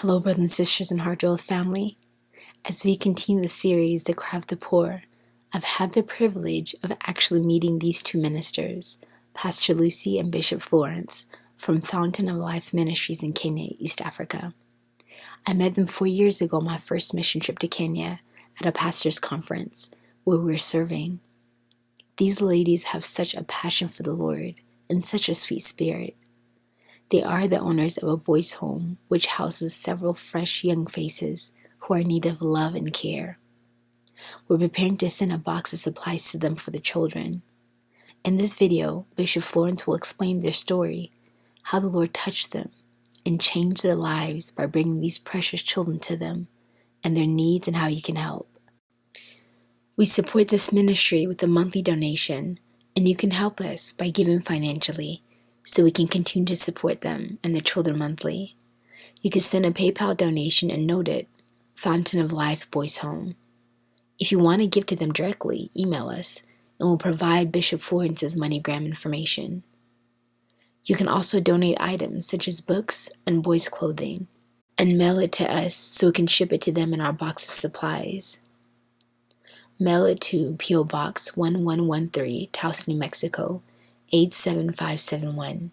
Hello, brothers and sisters in Heartdwellers family. As we continue the series, The Cry of the Poor, I've had the privilege of actually meeting these two ministers, Pastor Lucy and Bishop Florence, from Fountain of Life Ministries in Kenya, East Africa. I met them 4 years ago on my first mission trip to Kenya at a pastor's conference where we were serving. These ladies have such a passion for the Lord and such a sweet spirit. They are the owners of a boys' home which houses several fresh young faces who are in need of love and care. We're preparing to send a box of supplies to them for the children. In this video, Bishop Florence will explain their story, how the Lord touched them and changed their lives by bringing these precious children to them, and their needs and how you can help. We support this ministry with a monthly donation, and you can help us by giving financially so we can continue to support them and their children monthly. You can send a PayPal donation and note it, Fountain of Life Boys Home. If you want to give to them directly, email us and we'll provide Bishop Florence's MoneyGram information. You can also donate items such as books and boys' clothing and mail it to us so we can ship it to them in our box of supplies. Mail it to P.O. Box 1113, Taos, New Mexico, 87571.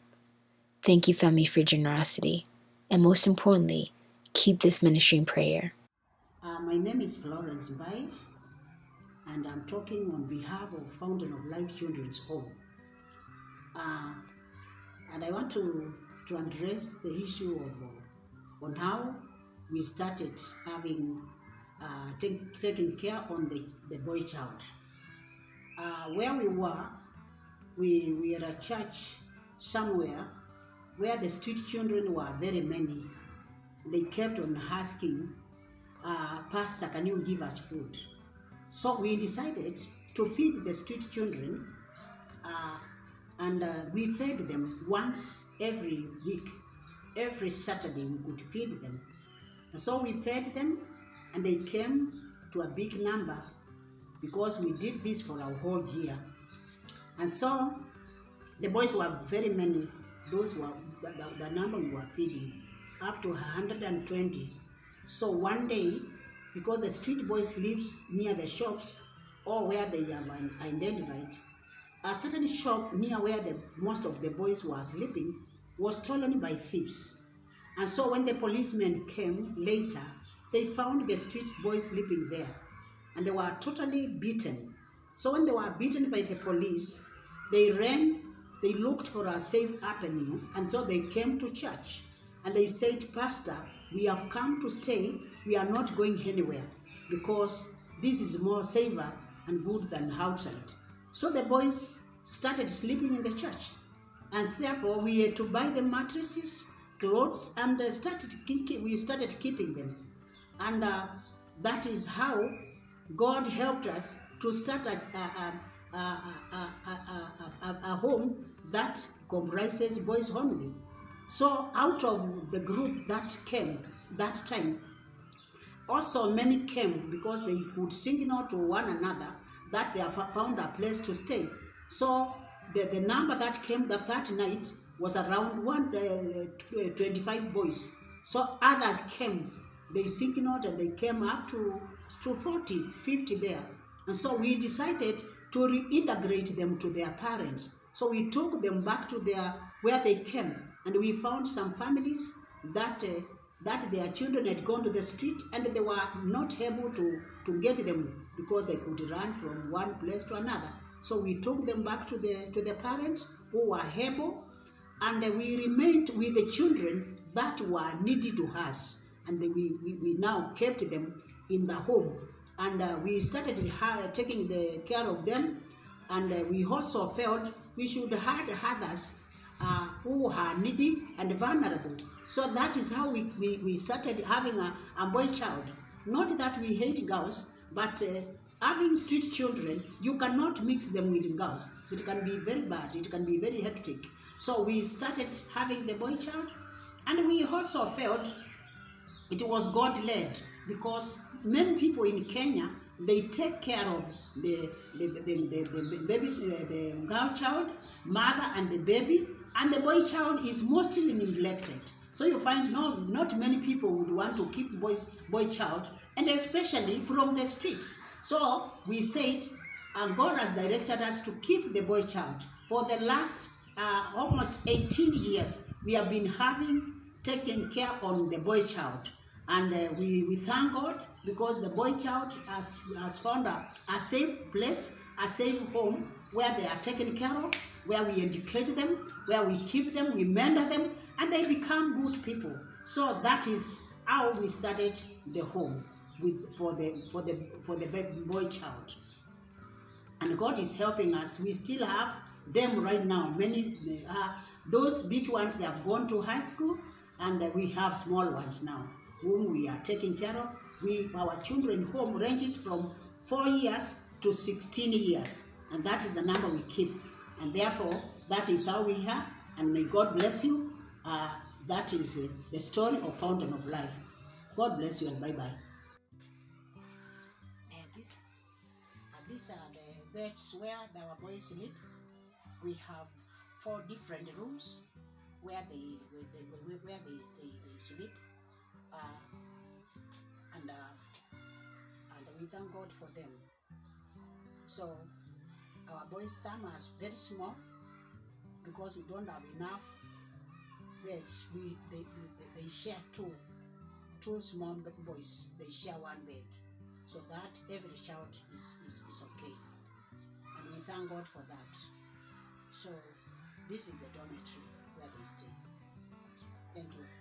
Thank you, family, for your generosity. And most importantly, keep this ministry in prayer. My name is Florence Bai, and I'm talking on behalf of Fountain of Life Children's Home. And I want to address the issue of on how we started having taking care on the boy child. Where we were at a church somewhere where the street children were very many. They kept on asking, Pastor, can you give us food? So we decided to feed the street children, and we fed them once every week. Every Saturday we could feed them. And so we fed them, and they came to a big number because we did this for our whole year. And so the boys were very many. Those were the number we were feeding, up to 120. So one day, because the street boys lives near the shops or where they have identified, a certain shop near where most of the boys were sleeping was stolen by thieves. And so when the policemen came later, they found the street boys sleeping there, and they were totally beaten. So when they were beaten by the police, they ran, they looked for a safe avenue, and so they came to church. And they said, Pastor, we have come to stay, we are not going anywhere, because this is more safer and good than outside. So the boys started sleeping in the church, and therefore we had to buy them mattresses, clothes, and we started keeping them. And that is how God helped us to start a home that comprises boys only. So out of the group that came that time, also many came because they would signal to one another that they have found a place to stay. So the number that came that night was around 25 boys. So others came, they signaled, and they came up to 40, 50 there. And so we decided to reintegrate them to their parents. So we took them back to where they came, and we found some families that their children had gone to the street, and they were not able to get them because they could run from one place to another. So we took them back to the parents who were able, and we remained with the children that were needy to us, and we now kept them in the home. And we started taking the care of them, and we also felt we should have others who are needy and vulnerable. So that is how we started having a boy child. Not that we hate girls, but having street children, you cannot mix them with girls. It can be very bad, it can be very hectic. So we started having the boy child, and we also felt it was God-led, because many people in Kenya, they take care of the baby, the girl child, mother, and the baby, and the boy child is mostly neglected. So you find not many people would want to keep boy child, and especially from the streets. So we said, God has directed us to keep the boy child. For the last almost 18 years, we have been taking care on the boy child. And we thank God because the boy child has found a safe place, a safe home where they are taken care of, where we educate them, where we keep them, we mentor them, and they become good people. So that is how we started the home for the boy child. And God is helping us. We still have them right now. Many those big ones, they have gone to high school, and we have small ones now whom we are taking care of. Our children home ranges from 4 years to 16 years, and that is the number we keep. And therefore, that is how we are. And may God bless you. That is the story of Fountain of Life. God bless you, and bye-bye. These are the beds where our boys sleep. We have 4 different rooms where they sleep, and we thank God for them. So our boys, some are very small because we don't have enough beds. They share two small boys. They share one bed, so that every child is okay, and we thank God for that. So this is the dormitory where they stay. Thank you.